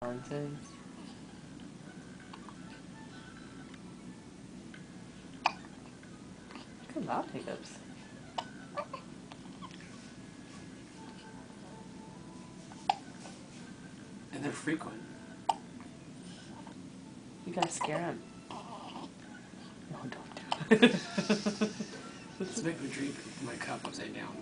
Nonsense. Good loud hiccups. And they're frequent. You gotta scare him. No, don't do it. Let's make me drink my cup upside down.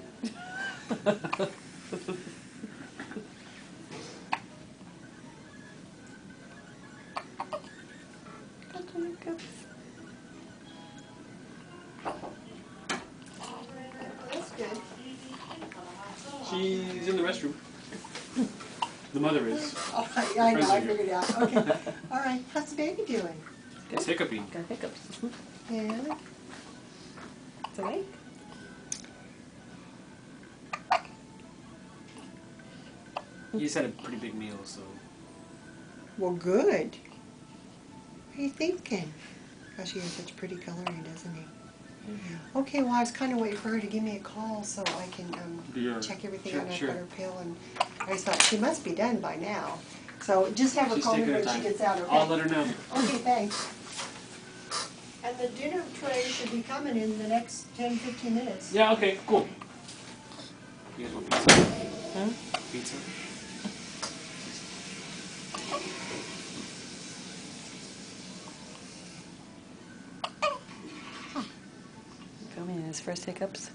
Hiccups. That's good. She's in the restroom. The mother is. All right, I know, I figured it out. Okay. All right, how's the baby doing? It's hiccuping. Got hiccups. Yeah. It's awake. He's had a pretty big meal, so. Well, good. What are you thinking? Gosh, he has such pretty coloring, doesn't he? Mm-hmm. Okay, well, I was kind of waiting for her to give me a call so I can Yeah. check everything Sure, on that sure. butter pill. And I just thought she must be done by now. So just have her She's call me taking her when she time. gets out, okay? I'll let her know. Okay, thanks. And the dinner tray should be coming in the next 10-15 minutes. Yeah, okay, cool. You guys want pizza? Hmm? Pizza? Filming his first hiccups.